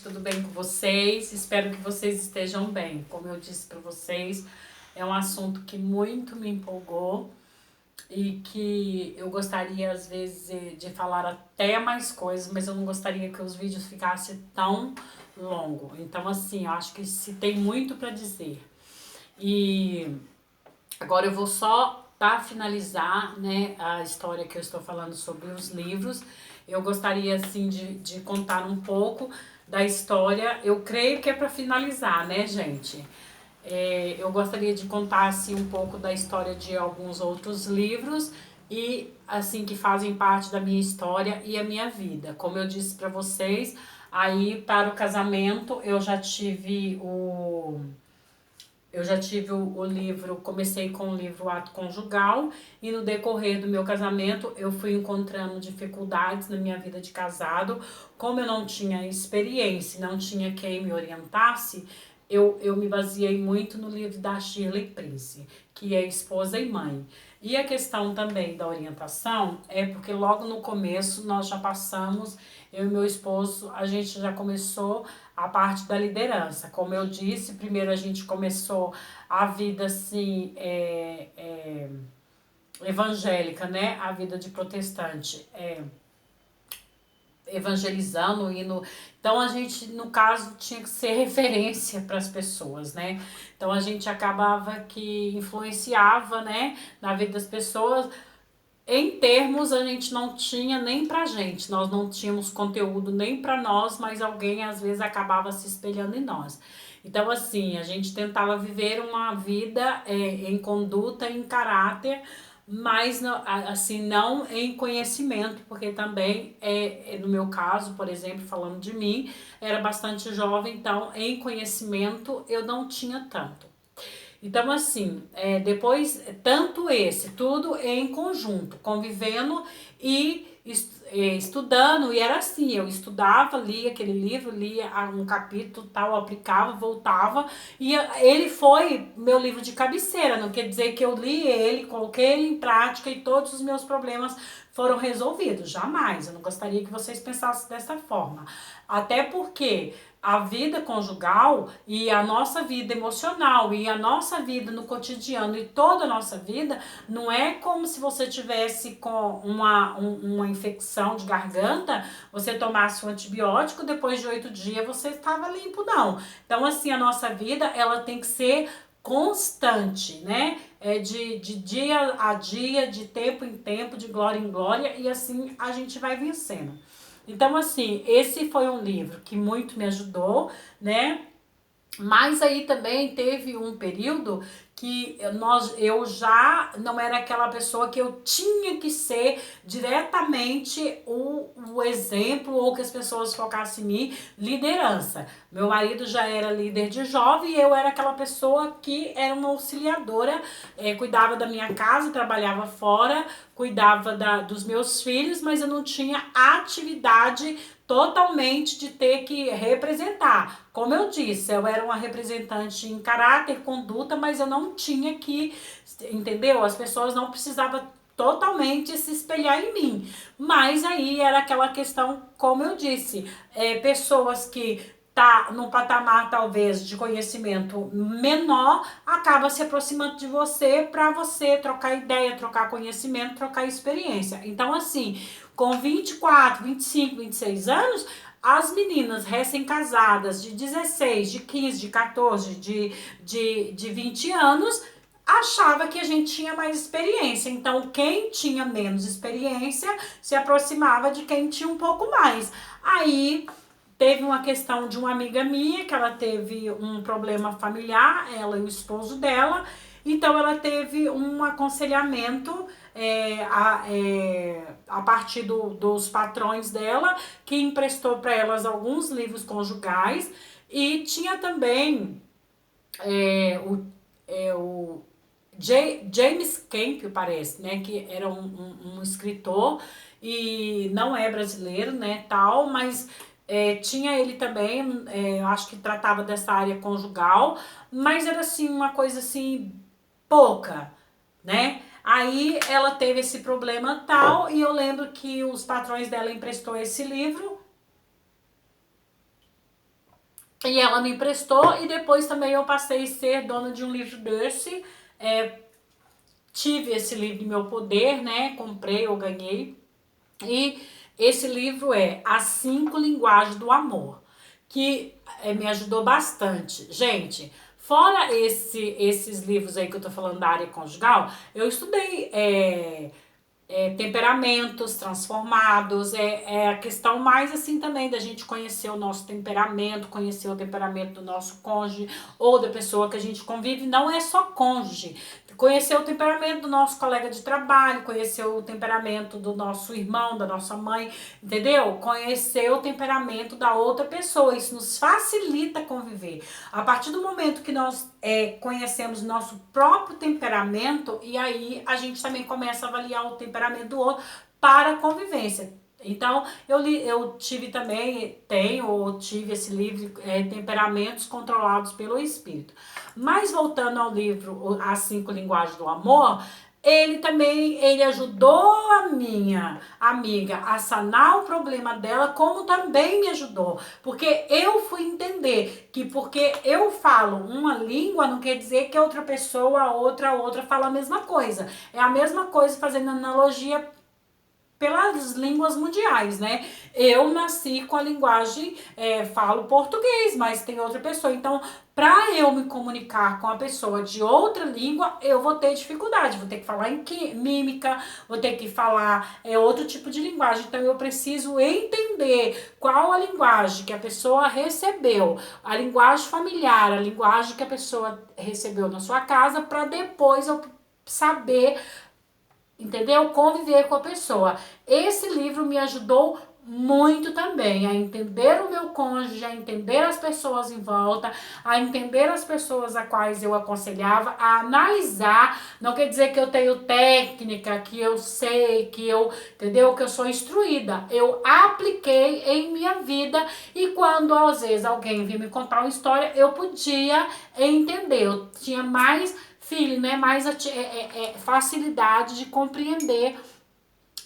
Tudo bem com vocês? Espero que vocês estejam bem. Como eu disse para vocês, é um assunto que muito me empolgou e que eu gostaria às vezes de falar até mais coisas, mas eu não gostaria que os vídeos ficassem tão longos. Então assim, eu acho que se tem muito para dizer. E agora eu vou só para finalizar, né, a história que eu estou falando sobre os livros. Eu gostaria assim de contar um pouco da história. Eu creio que é para finalizar, né, gente? Eu gostaria de contar assim um pouco da história de alguns outros livros e assim que fazem parte da minha história e a minha vida. Como eu disse para vocês, aí para o casamento eu já tive o livro, comecei com o livro Ato Conjugal e no decorrer do meu casamento eu fui encontrando dificuldades na minha vida de casado. Como eu não tinha experiência, não tinha quem me orientasse, eu me baseei muito no livro da Shirley Prince, que é Esposa e Mãe. E a questão também da orientação é porque logo no começo nós já passamos, eu e meu esposo, a gente já começou a parte da liderança. Como eu disse, primeiro a gente começou a vida assim, evangélica, né? A vida de protestante, evangelizando, indo. Então a gente, no caso, tinha que ser referência para as pessoas, né? Então a gente acabava que influenciava, né, na vida das pessoas. Em termos, a gente não tinha nem pra gente, nós não tínhamos conteúdo nem pra nós, mas alguém às vezes acabava se espelhando em nós. Então, assim, a gente tentava viver uma vida em conduta, em caráter, mas assim, não em conhecimento, porque também, no meu caso, por exemplo, falando de mim, era bastante jovem, então em conhecimento eu não tinha tanto. Então, assim, depois, tanto esse, tudo em conjunto, convivendo e estudando, e era assim, eu estudava, lia aquele livro, lia um capítulo tal, aplicava, voltava, e ele foi meu livro de cabeceira, não quer dizer que eu li ele, coloquei ele em prática e todos os meus problemas foram resolvidos, jamais, eu não gostaria que vocês pensassem dessa forma, até porque a vida conjugal e a nossa vida emocional e a nossa vida no cotidiano e toda a nossa vida não é como se você tivesse com uma infecção de garganta, você tomasse um antibiótico, depois de 8 dias você estava limpo, não. Então, assim, a nossa vida, ela tem que ser constante, né? De dia a dia, de tempo em tempo, de glória em glória, e assim a gente vai vencendo. Então, assim, esse foi um livro que muito me ajudou, né? Mas aí também teve um período que eu já não era aquela pessoa que eu tinha que ser diretamente o exemplo ou que as pessoas focassem em mim, liderança. Meu marido já era líder de jovem e eu era aquela pessoa que era uma auxiliadora, cuidava da minha casa, trabalhava fora, cuidava dos meus filhos, mas eu não tinha atividade totalmente de ter que representar. Como eu disse, eu era uma representante em caráter, conduta, mas eu não tinha que, entendeu? As pessoas não precisavam totalmente se espelhar em mim. Mas aí era aquela questão, como eu disse, pessoas que tá num patamar talvez de conhecimento menor, acaba se aproximando de você para você trocar ideia, trocar conhecimento, trocar experiência. Então assim, com 24, 25, 26 anos, as meninas recém-casadas de 16, de 15, de 14, de 20 anos, achava que a gente tinha mais experiência. Então, quem tinha menos experiência se aproximava de quem tinha um pouco mais. Aí teve uma questão de uma amiga minha que ela teve um problema familiar, ela e o esposo dela, então ela teve um aconselhamento a partir dos patrões dela, que emprestou para elas alguns livros conjugais e tinha também o James Camp, parece, né, que era um escritor e não é brasileiro, né, tal, mas tinha ele também, acho que tratava dessa área conjugal, mas era assim, uma coisa assim, pouca, né? Aí ela teve esse problema tal, e eu lembro que os patrões dela emprestou esse livro. E ela me emprestou e depois também eu passei a ser dona de um livro desse. Tive esse livro em meu poder, né? Comprei ou ganhei. E esse livro é As 5 Linguagens do Amor, que me ajudou bastante. Gente, fora esses livros aí que eu tô falando da área conjugal, eu estudei temperamentos transformados, é a questão mais assim também da gente conhecer o nosso temperamento, conhecer o temperamento do nosso cônjuge ou da pessoa que a gente convive, não é só cônjuge. Conhecer o temperamento do nosso colega de trabalho, conhecer o temperamento do nosso irmão, da nossa mãe, entendeu? Conhecer o temperamento da outra pessoa, isso nos facilita conviver. A partir do momento que nós conhecemos nosso próprio temperamento, e aí a gente também começa a avaliar o temperamento do outro para a convivência. Então, eu tive também, tive esse livro, Temperamentos Controlados pelo Espírito. Mas voltando ao livro As 5 Linguagens do Amor, ele ajudou a minha amiga a sanar o problema dela, como também me ajudou. Porque eu fui entender que porque eu falo uma língua, não quer dizer que a outra pessoa, a outra fala a mesma coisa. É a mesma coisa, fazendo analogia pelas línguas mundiais, né? Eu nasci com a linguagem, falo português, mas tem outra pessoa. Então, para eu me comunicar com a pessoa de outra língua, eu vou ter dificuldade. Vou ter que falar em mímica, vou ter que falar outro tipo de linguagem. Então, eu preciso entender qual a linguagem que a pessoa recebeu, a linguagem familiar, a linguagem que a pessoa recebeu na sua casa, para depois eu saber, entendeu? Conviver com a pessoa. Esse livro me ajudou muito também a entender o meu cônjuge, a entender as pessoas em volta, a entender as pessoas a quais eu aconselhava, a analisar. Não quer dizer que eu tenho técnica, que eu sei, que eu, entendeu? Que eu sou instruída. Eu apliquei em minha vida e quando às vezes alguém vinha me contar uma história, eu podia entender. Eu tinha mais né, mais facilidade de compreender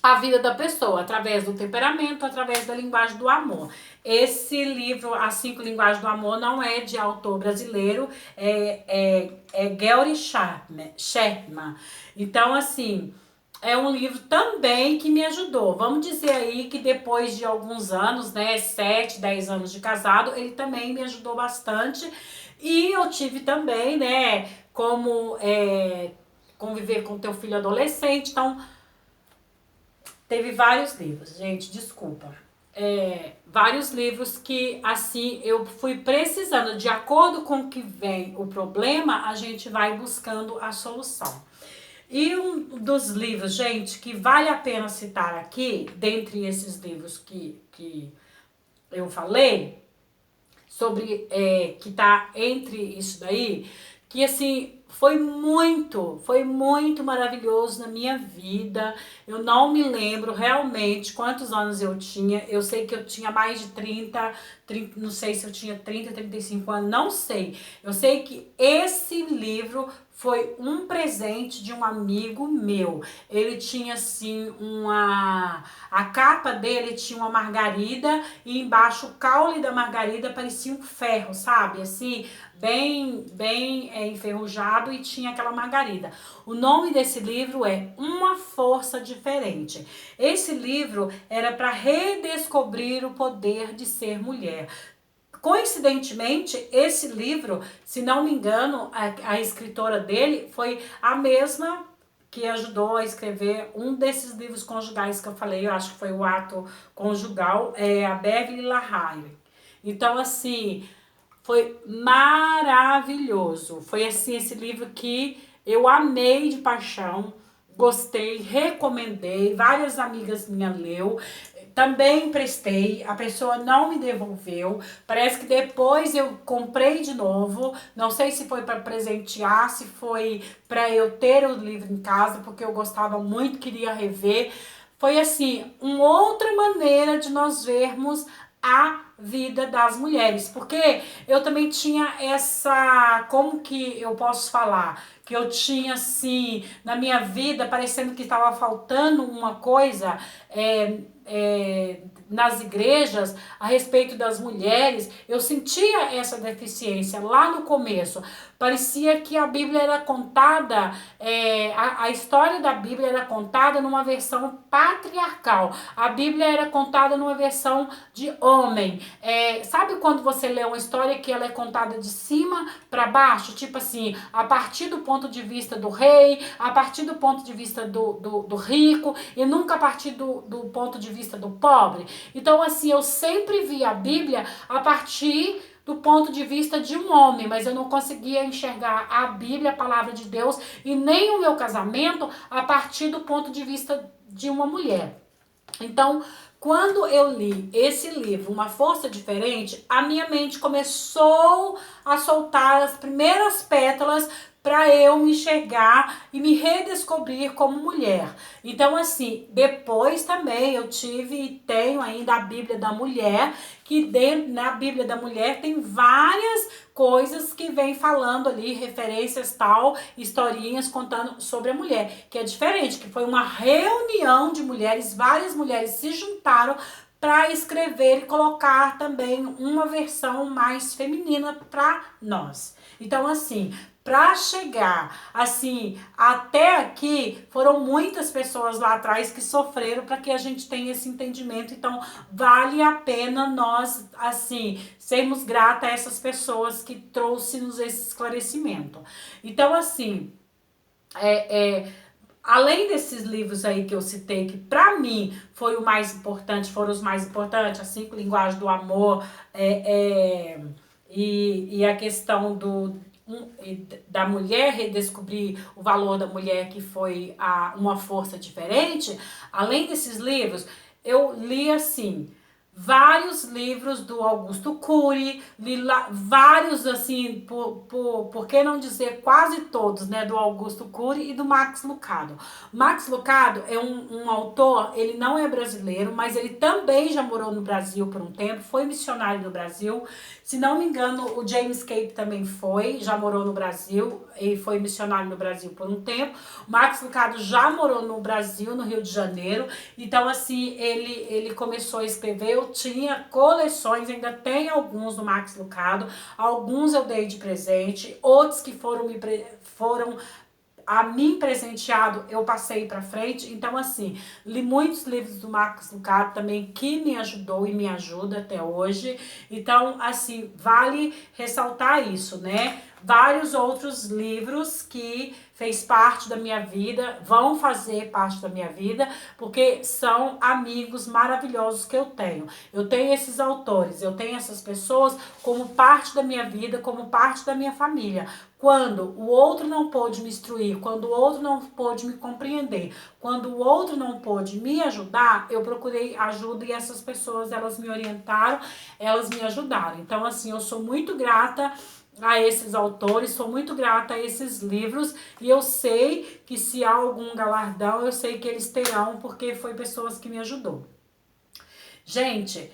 a vida da pessoa, através do temperamento, através da linguagem do amor. Esse livro, As 5 Linguagens do Amor, não é de autor brasileiro, é Gary Chapman. Então, assim, é um livro também que me ajudou. Vamos dizer aí que depois de alguns anos, né, 7, 10 anos de casado, ele também me ajudou bastante. E eu tive também, né, como conviver com teu filho adolescente. Então, teve vários livros, gente, desculpa. Vários livros que, assim, eu fui precisando, de acordo com o que vem o problema, a gente vai buscando a solução. E um dos livros, gente, que vale a pena citar aqui, dentre esses livros que eu falei, sobre, que tá entre isso daí, que assim, foi muito maravilhoso na minha vida. Eu não me lembro realmente quantos anos eu tinha. Eu sei que eu tinha mais de 30, não sei se eu tinha 30, 35 anos, não sei. Eu sei que esse livro foi um presente de um amigo meu. Ele tinha assim a capa dele tinha uma margarida e embaixo o caule da margarida parecia um ferro, sabe? Assim, bem enferrujado e tinha aquela margarida. O nome desse livro é Uma Força Diferente. Esse livro era para redescobrir o poder de ser mulher. Coincidentemente, esse livro, se não me engano, a escritora dele foi a mesma que ajudou a escrever um desses livros conjugais que eu falei, eu acho que foi o Ato Conjugal, a Beverly LaHaye. Então, assim, foi maravilhoso. Foi assim esse livro que eu amei de paixão, gostei, recomendei, várias amigas minhas leu. Também emprestei, a pessoa não me devolveu. Parece que depois eu comprei de novo. Não sei se foi para presentear, se foi para eu ter o livro em casa, porque eu gostava muito, queria rever. Foi assim, uma outra maneira de nós vermos a vida das mulheres, porque eu também tinha essa, como que eu posso falar, que eu tinha assim na minha vida parecendo que estava faltando uma coisa nas igrejas a respeito das mulheres. Eu sentia essa deficiência lá no começo. Parecia que a Bíblia era contada, a história da Bíblia era contada numa versão patriarcal. A Bíblia era contada numa versão de homem. Sabe quando você lê uma história que ela é contada de cima para baixo? Tipo assim, a partir do ponto de vista do rei, a partir do ponto de vista do rico, e nunca a partir do ponto de vista do pobre. Então, assim, eu sempre vi a Bíblia a partir do ponto de vista de um homem, mas eu não conseguia enxergar a Bíblia, a palavra de Deus, e nem o meu casamento a partir do ponto de vista de uma mulher. Então, quando eu li esse livro, Uma Força Diferente, a minha mente começou a soltar as primeiras pétalas para eu me enxergar e me redescobrir como mulher. Então, assim, depois também eu tive e tenho ainda a Bíblia da Mulher, que dentro, na Bíblia da Mulher tem várias coisas que vem falando ali, referências tal, historinhas contando sobre a mulher, que é diferente, que foi uma reunião de mulheres, várias mulheres se juntaram para escrever e colocar também uma versão mais feminina para nós. Então, assim, para chegar assim até aqui, foram muitas pessoas lá atrás que sofreram para que a gente tenha esse entendimento. Então vale a pena nós assim sermos gratas a essas pessoas que trouxeram-nos esse esclarecimento. Então assim, além desses livros aí que eu citei, que para mim foi o mais importante, foram os mais importantes, As 5 Linguagens do Amor, e a questão da mulher, redescobrir o valor da mulher, que foi Uma Força Diferente. Além desses livros, eu li assim vários livros do Augusto Cury, li vários assim, por que não dizer quase todos, né, do Augusto Cury e do Max Lucado. Max Lucado é um autor, ele não é brasileiro, mas ele também já morou no Brasil por um tempo, foi missionário no Brasil. Se não me engano, o James Cape também já morou no Brasil e foi missionário no Brasil por um tempo. O Max Lucado já morou no Brasil, no Rio de Janeiro. Então, assim, ele começou a escrever. Eu tinha coleções, ainda tem alguns do Max Lucado. Alguns eu dei de presente, outros que foram a mim presenteado, eu passei para frente. Então, assim, li muitos livros do Max Lucado também, que me ajudou e me ajuda até hoje. Então, assim, vale ressaltar isso, né? Vários outros livros que fez parte da minha vida, vão fazer parte da minha vida, porque são amigos maravilhosos que eu tenho. Eu tenho esses autores, eu tenho essas pessoas como parte da minha vida, como parte da minha família. Quando o outro não pôde me instruir, quando o outro não pôde me compreender, quando o outro não pôde me ajudar, eu procurei ajuda e essas pessoas, elas me orientaram, elas me ajudaram. Então, assim, eu sou muito grata a esses autores, sou muito grata a esses livros, e eu sei que se há algum galardão, eu sei que eles terão, porque foi pessoas que me ajudou. Gente,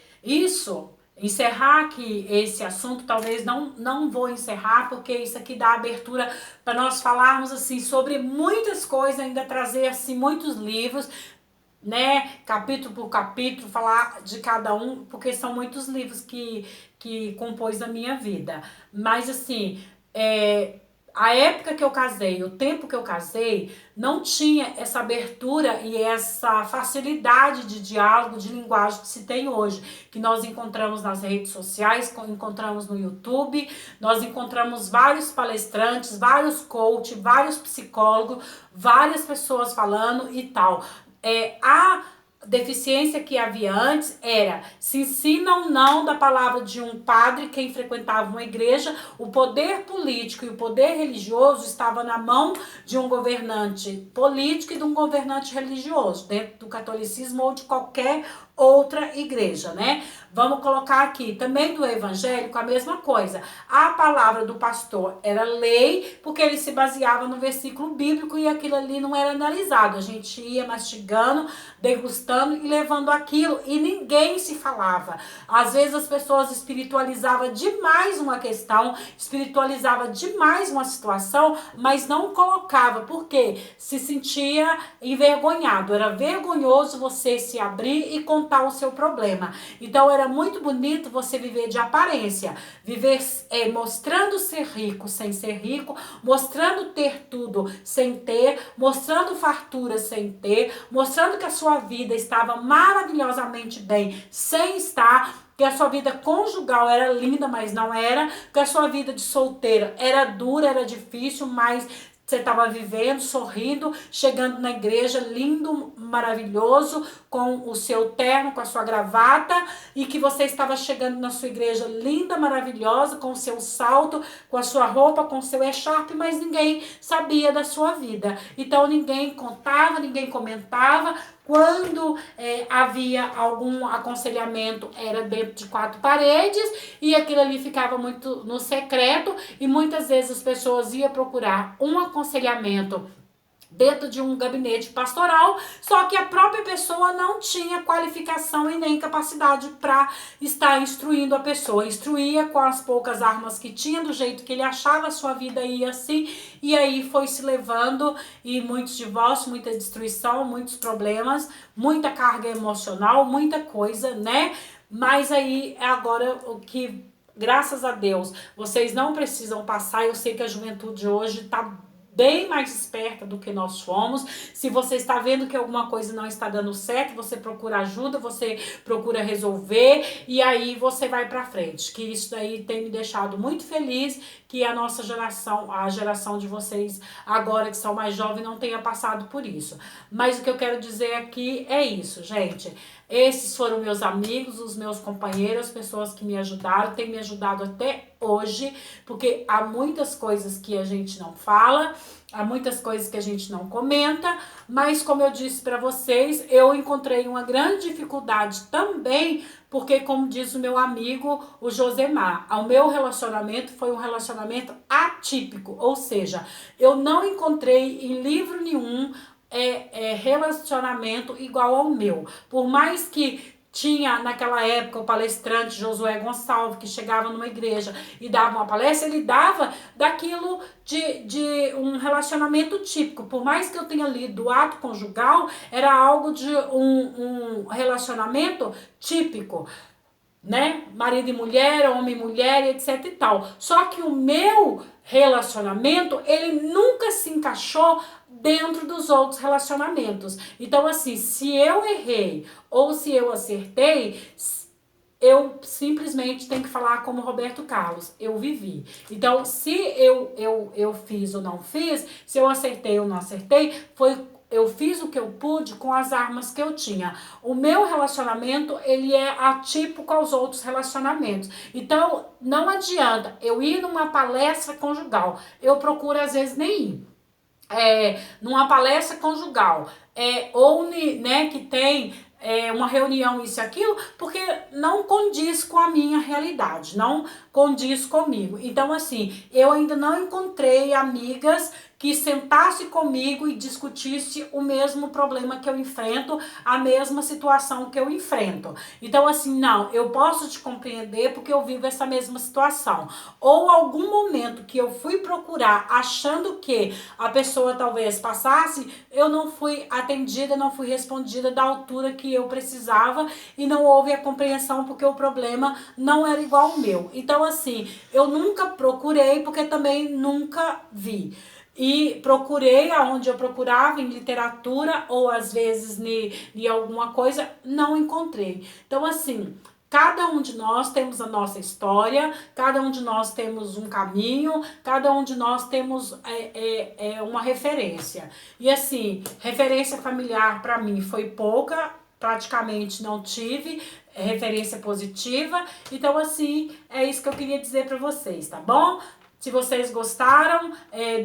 encerrar aqui esse assunto, talvez não vou encerrar, porque isso aqui dá abertura para nós falarmos assim sobre muitas coisas, ainda trazer assim muitos livros, né, capítulo por capítulo, falar de cada um, porque são muitos livros que compôs a minha vida. Mas assim, a época que eu casei, o tempo que eu casei, não tinha essa abertura e essa facilidade de diálogo, de linguagem que se tem hoje, que nós encontramos nas redes sociais, encontramos no YouTube, nós encontramos vários palestrantes, vários coaches, vários psicólogos, várias pessoas falando e tal. A deficiência que havia antes era: se ensina ou não da palavra de um padre, quem frequentava uma igreja, o poder político e o poder religioso estava na mão de um governante político e de um governante religioso, dentro do catolicismo ou de qualquer outra igreja, né? Vamos colocar aqui também do evangélico a mesma coisa. A palavra do pastor era lei, porque ele se baseava no versículo bíblico e aquilo ali não era analisado. A gente ia mastigando, degustando e levando aquilo e ninguém se falava. Às vezes as pessoas espiritualizavam demais uma questão, espiritualizava demais uma situação, mas não colocava, porque se sentia envergonhado. Era vergonhoso você se abrir e contar o seu problema. Então era muito bonito você viver de aparência, viver mostrando ser rico sem ser rico, mostrando ter tudo sem ter, mostrando fartura sem ter, mostrando que a sua vida estava maravilhosamente bem sem estar, que a sua vida conjugal era linda, mas não era, que a sua vida de solteiro era dura, era difícil, mas você estava vivendo, sorrindo, chegando na igreja, lindo, maravilhoso, com o seu terno, com a sua gravata, e que você estava chegando na sua igreja linda, maravilhosa, com o seu salto, com a sua roupa, com o seu echarpe, mas ninguém sabia da sua vida. Então ninguém contava, ninguém comentava. Quando havia algum aconselhamento, era dentro de 4 paredes e aquilo ali ficava muito no secreto e muitas vezes as pessoas iam procurar um aconselhamento dentro de um gabinete pastoral, só que a própria pessoa não tinha qualificação e nem capacidade para estar instruindo a pessoa. Instruía com as poucas armas que tinha, do jeito que ele achava, a sua vida ia assim, e aí foi se levando, e muitos divórcios, muita destruição, muitos problemas, muita carga emocional, muita coisa, né? Mas aí, agora, o que, graças a Deus, vocês não precisam passar. Eu sei que a juventude hoje tá bem mais esperta do que nós fomos. Se você está vendo que alguma coisa não está dando certo, você procura ajuda, você procura resolver e aí você vai para frente. Que isso daí tem me deixado muito feliz, que a nossa geração, a geração de vocês agora que são mais jovens, não tenha passado por isso. Mas o que eu quero dizer aqui é isso, gente. Esses foram meus amigos, os meus companheiros, as pessoas que me ajudaram, têm me ajudado até hoje, porque há muitas coisas que a gente não fala, há muitas coisas que a gente não comenta, mas como eu disse para vocês, eu encontrei uma grande dificuldade também, porque como diz o meu amigo, o Josemar, o meu relacionamento foi um relacionamento atípico, ou seja, eu não encontrei em livro nenhum relacionamento igual ao meu. Por mais que tinha naquela época o palestrante Josué Gonçalves, que chegava numa igreja e dava uma palestra, ele dava daquilo de um relacionamento típico. Por mais que eu tenha lido o ato conjugal, era algo de um relacionamento típico, né? Marido e mulher, homem e mulher, etc e tal. Só que o meu relacionamento, ele nunca se encaixou dentro dos outros relacionamentos. Então, assim, se eu errei ou se eu acertei, eu simplesmente tenho que falar como Roberto Carlos, eu vivi. Então, se eu fiz ou não fiz, se eu acertei ou não acertei, eu fiz o que eu pude com as armas que eu tinha. O meu relacionamento, ele é atípico aos outros relacionamentos. Então, não adianta eu ir numa palestra conjugal. Eu procuro, às vezes, nem ir. Numa palestra conjugal. Ou, né, que tem uma reunião, isso e aquilo, porque não condiz com a minha realidade, não condiz comigo. Então, assim, eu ainda não encontrei amigas que sentasse comigo e discutisse o mesmo problema que eu enfrento, a mesma situação que eu enfrento. Então, assim, não, eu posso te compreender porque eu vivo essa mesma situação. Ou algum momento que eu fui procurar achando que a pessoa talvez passasse, eu não fui atendida, não fui respondida da altura que eu precisava e não houve a compreensão porque o problema não era igual ao meu. Então, assim, eu nunca procurei porque também nunca vi. E procurei aonde eu procurava, em literatura ou às vezes em alguma coisa, não encontrei. Então, assim, cada um de nós temos a nossa história, cada um de nós temos um caminho, cada um de nós temos uma referência. E assim, referência familiar para mim foi pouca, praticamente não tive referência positiva. Então, assim, é isso que eu queria dizer para vocês, tá bom? Se vocês gostaram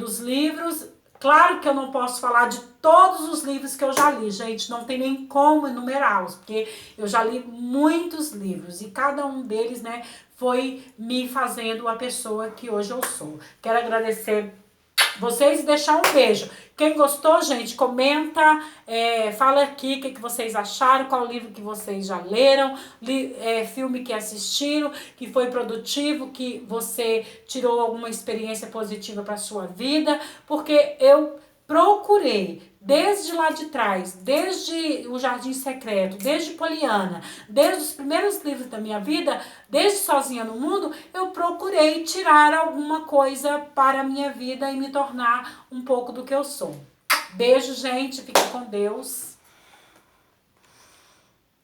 dos livros, Claro que eu não posso falar de todos os livros que eu já li, gente, não tem nem como enumerá-los, porque eu já li muitos livros e cada um deles, né, foi me fazendo a pessoa que hoje eu sou. Quero agradecer vocês e deixar um beijo. Quem gostou, gente, comenta, fala aqui o que vocês acharam, qual livro que vocês já leram, filme que assistiram, que foi produtivo, que você tirou alguma experiência positiva para sua vida, porque eu procurei, desde lá de trás, desde o Jardim Secreto, desde Poliana, desde os primeiros livros da minha vida, desde Sozinha no Mundo, eu procurei tirar alguma coisa para a minha vida e me tornar um pouco do que eu sou. Beijo, gente. Fica com Deus.